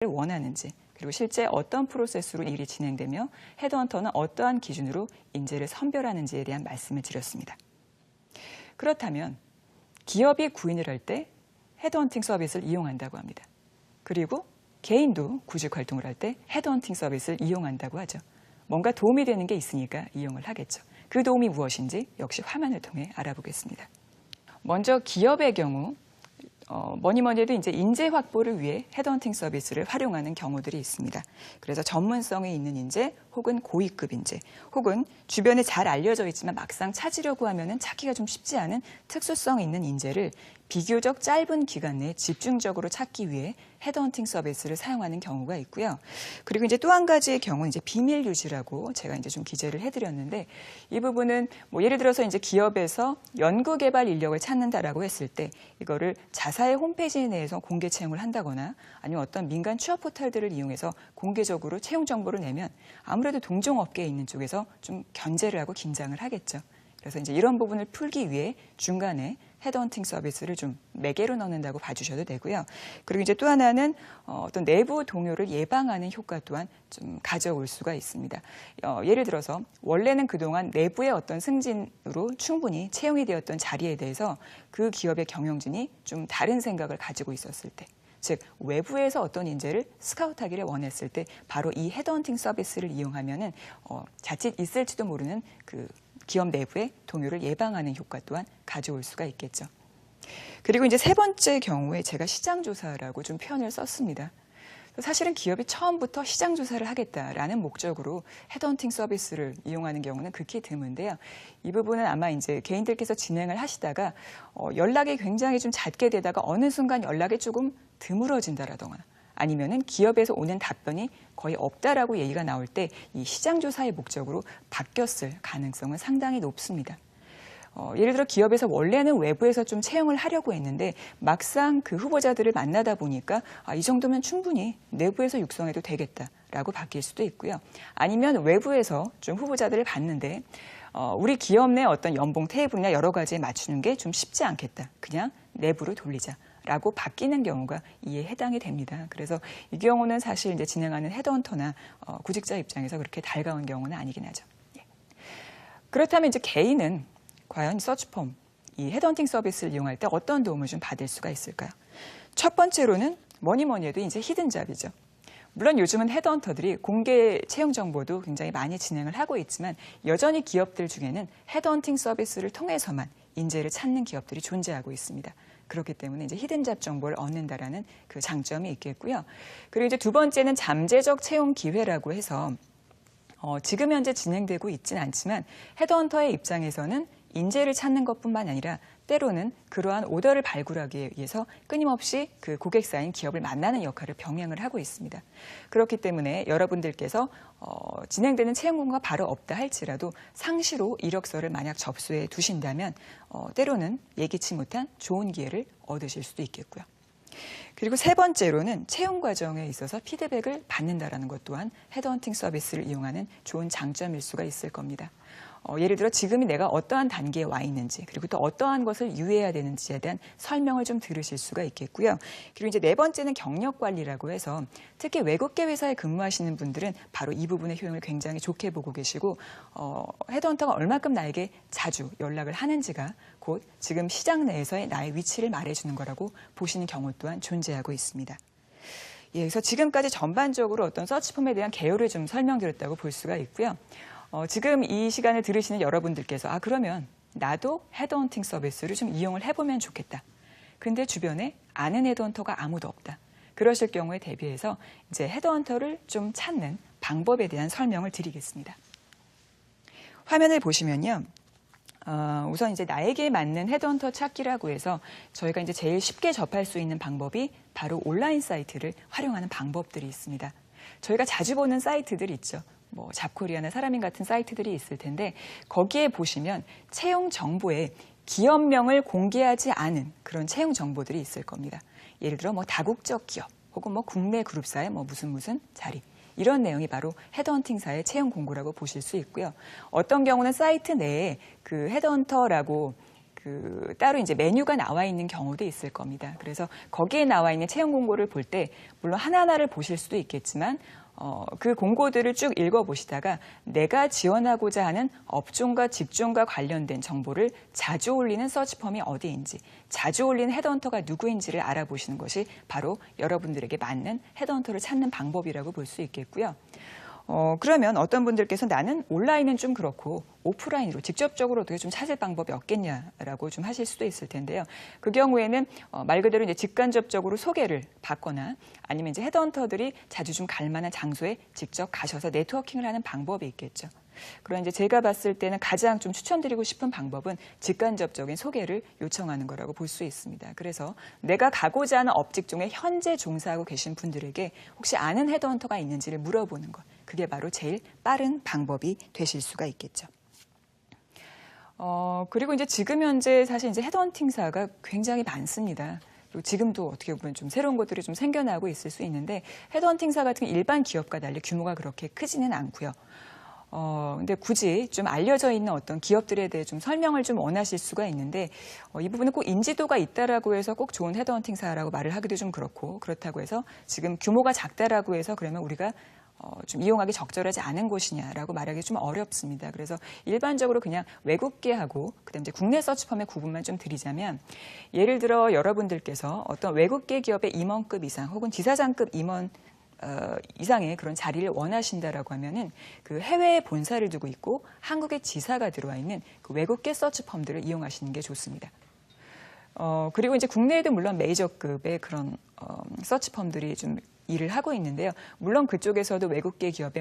원하는지, 그리고 실제 어떤 프로세스로 일이 진행되며 헤드헌터는 어떠한 기준으로 인재를 선별하는지에 대한 말씀을 드렸습니다. 그렇다면 기업이 구인을 할 때 헤드헌팅 서비스를 이용한다고 합니다. 그리고 개인도 구직 활동을 할 때 헤드헌팅 서비스를 이용한다고 하죠. 뭔가 도움이 되는 게 있으니까 이용을 하겠죠. 그 도움이 무엇인지 역시 화면을 통해 알아보겠습니다. 먼저 기업의 경우 뭐니 해도 이제 인재 확보를 위해 헤드헌팅 서비스를 활용하는 경우들이 있습니다. 그래서 전문성이 있는 인재, 혹은 고위급 인재, 혹은 주변에 잘 알려져 있지만 막상 찾으려고 하면은 찾기가 좀 쉽지 않은 특수성 있는 인재를 비교적 짧은 기간 내에 집중적으로 찾기 위해 헤드헌팅 서비스를 사용하는 경우가 있고요. 그리고 이제 또 한 가지의 경우는 이제 비밀 유지라고 제가 이제 좀 기재를 해드렸는데, 이 부분은 뭐 예를 들어서 이제 기업에서 연구개발 인력을 찾는다라고 했을 때 이거를 자사의 홈페이지 내에서 공개 채용을 한다거나 아니면 어떤 민간 취업 포털들을 이용해서 공개적으로 채용 정보를 내면 아무래도 동종업계에 있는 쪽에서 좀 견제를 하고 긴장을 하겠죠. 그래서 이제 이런 부분을 풀기 위해 중간에 헤드헌팅 서비스를 좀 매개로 넣는다고 봐주셔도 되고요. 그리고 이제 또 하나는 어떤 내부 동요를 예방하는 효과 또한 좀 가져올 수가 있습니다. 예를 들어서 원래는 그동안 내부의 어떤 승진으로 충분히 채용이 되었던 자리에 대해서 그 기업의 경영진이 좀 다른 생각을 가지고 있었을 때, 즉 외부에서 어떤 인재를 스카우트하기를 원했을 때 바로 이 헤드헌팅 서비스를 이용하면은 자칫 있을지도 모르는 그 기업 내부의 동요를 예방하는 효과 또한 가져올 수가 있겠죠. 그리고 이제 세 번째 경우에 제가 시장조사라고 좀 표현을 썼습니다. 사실은 기업이 처음부터 시장조사를 하겠다라는 목적으로 헤드헌팅 서비스를 이용하는 경우는 극히 드문데요. 이 부분은 아마 이제 개인들께서 진행을 하시다가 연락이 굉장히 좀 잦게 되다가 어느 순간 연락이 조금 드물어진다라던가 아니면은 기업에서 오는 답변이 거의 없다라고 얘기가 나올 때 이 시장조사의 목적으로 바뀌었을 가능성은 상당히 높습니다. 예를 들어 기업에서 원래는 외부에서 좀 채용을 하려고 했는데 막상 그 후보자들을 만나다 보니까 이 정도면 충분히 내부에서 육성해도 되겠다라고 바뀔 수도 있고요. 아니면 외부에서 좀 후보자들을 봤는데 우리 기업 내 어떤 연봉 테이블이나 여러 가지에 맞추는 게 좀 쉽지 않겠다. 그냥 내부로 돌리자. 라고 바뀌는 경우가 이에 해당이 됩니다. 그래서 이 경우는 사실 이제 진행하는 헤드헌터나 구직자 입장에서 그렇게 달가운 경우는 아니긴 하죠. 예. 그렇다면 이제 개인은 과연 서치폼, 이 헤드헌팅 서비스를 이용할 때 어떤 도움을 좀 받을 수가 있을까요? 첫 번째로는 뭐니 해도 이제 히든잡이죠. 물론 요즘은 헤드헌터들이 공개 채용 정보도 굉장히 많이 진행을 하고 있지만 여전히 기업들 중에는 헤드헌팅 서비스를 통해서만 인재를 찾는 기업들이 존재하고 있습니다. 그렇기 때문에 이제 히든잡 정보를 얻는다라는 그 장점이 있겠고요. 그리고 이제 두 번째는 잠재적 채용 기회라고 해서 지금 현재 진행되고 있지는 않지만 헤드헌터의 입장에서는 인재를 찾는 것뿐만 아니라 때로는 그러한 오더를 발굴하기 위해서 끊임없이 그 고객사인 기업을 만나는 역할을 병행을 하고 있습니다. 그렇기 때문에 여러분들께서 진행되는 채용 공고가 바로 없다 할지라도 상시로 이력서를 만약 접수해 두신다면 때로는 예기치 못한 좋은 기회를 얻으실 수도 있겠고요. 그리고 세 번째로는 채용 과정에 있어서 피드백을 받는다는 것 또한 헤드헌팅 서비스를 이용하는 좋은 장점일 수가 있을 겁니다. 예를 들어 지금이 내가 어떠한 단계에 와 있는지 그리고 또 어떠한 것을 유의해야 되는지에 대한 설명을 좀 들으실 수가 있겠고요. 그리고 이제 네 번째는 경력 관리라고 해서 특히 외국계 회사에 근무하시는 분들은 바로 이 부분의 효용을 굉장히 좋게 보고 계시고 헤드헌터가 얼마큼 나에게 자주 연락을 하는지가 곧 지금 시장 내에서의 나의 위치를 말해주는 거라고 보시는 경우 또한 존재하고 있습니다. 예, 그래서 지금까지 전반적으로 어떤 서치폼에 대한 개요를 좀 설명드렸다고 볼 수가 있고요. 지금 이 시간을 들으시는 여러분들께서 그러면 나도 헤드헌팅 서비스를 좀 이용을 해보면 좋겠다. 근데 주변에 아는 헤드헌터가 아무도 없다. 그러실 경우에 대비해서 이제 헤드헌터를 좀 찾는 방법에 대한 설명을 드리겠습니다. 화면을 보시면요. 우선 이제 나에게 맞는 헤드헌터 찾기라고 해서 저희가 이제 제일 쉽게 접할 수 있는 방법이 바로 온라인 사이트를 활용하는 방법들이 있습니다. 저희가 자주 보는 사이트들 있죠. 뭐 잡코리아나 사람인 같은 사이트들이 있을 텐데 거기에 보시면 채용 정보에 기업명을 공개하지 않은 그런 채용 정보들이 있을 겁니다. 예를 들어 뭐 다국적 기업 혹은 뭐 국내 그룹사의 뭐 무슨 자리 이런 내용이 바로 헤드헌팅사의 채용 공고라고 보실 수 있고요. 어떤 경우는 사이트 내에 그 헤드헌터라고 따로 이제 메뉴가 나와 있는 경우도 있을 겁니다. 그래서 거기에 나와 있는 채용 공고를 볼 때 물론 하나하나를 보실 수도 있겠지만 그 공고들을 쭉 읽어보시다가 내가 지원하고자 하는 업종과 직종과 관련된 정보를 자주 올리는 서치펌이 어디인지, 자주 올리는 헤드헌터가 누구인지를 알아보시는 것이 바로 여러분들에게 맞는 헤드헌터를 찾는 방법이라고 볼 수 있겠고요. 그러면 어떤 분들께서 나는 온라인은 좀 그렇고 오프라인으로 직접적으로 어떻게 좀 찾을 방법이 없겠냐라고 좀 하실 수도 있을 텐데요. 그 경우에는 말 그대로 이제 직간접적으로 소개를 받거나 아니면 이제 헤드헌터들이 자주 좀 갈 만한 장소에 직접 가셔서 네트워킹을 하는 방법이 있겠죠. 그럼 이제 제가 봤을 때는 가장 좀 추천드리고 싶은 방법은 직간접적인 소개를 요청하는 거라고 볼 수 있습니다. 그래서 내가 가고자 하는 업직종에 현재 종사하고 계신 분들에게 혹시 아는 헤드헌터가 있는지를 물어보는 것. 그게 바로 제일 빠른 방법이 되실 수가 있겠죠. 그리고 이제 지금 현재 사실 이제 헤드헌팅사가 굉장히 많습니다. 그리고 지금도 어떻게 보면 좀 새로운 것들이 좀 생겨나고 있을 수 있는데 헤드헌팅사 같은 일반 기업과 달리 규모가 그렇게 크지는 않고요. 근데 굳이 좀 알려져 있는 어떤 기업들에 대해 좀 설명을 좀 원하실 수가 있는데, 이 부분은 꼭 인지도가 있다라고 해서 꼭 좋은 헤드헌팅사라고 말을 하기도 좀 그렇고, 그렇다고 해서 지금 규모가 작다라고 해서 그러면 우리가 좀 이용하기 적절하지 않은 곳이냐라고 말하기 좀 어렵습니다. 그래서 일반적으로 그냥 외국계하고 그다음에 이제 국내 서치펌의 구분만 좀 드리자면, 예를 들어 여러분들께서 어떤 외국계 기업의 임원급 이상 혹은 지사장급 임원 이상의 그런 자리를 원하신다라고 하면은 그 해외에 본사를 두고 있고 한국에 지사가 들어와 있는 그 외국계 서치펌들을 이용하시는 게 좋습니다. 그리고 이제 국내에도 물론 메이저급의 그런 서치펌들이 좀 일을 하고 있는데요. 물론 그쪽에서도 외국계 기업의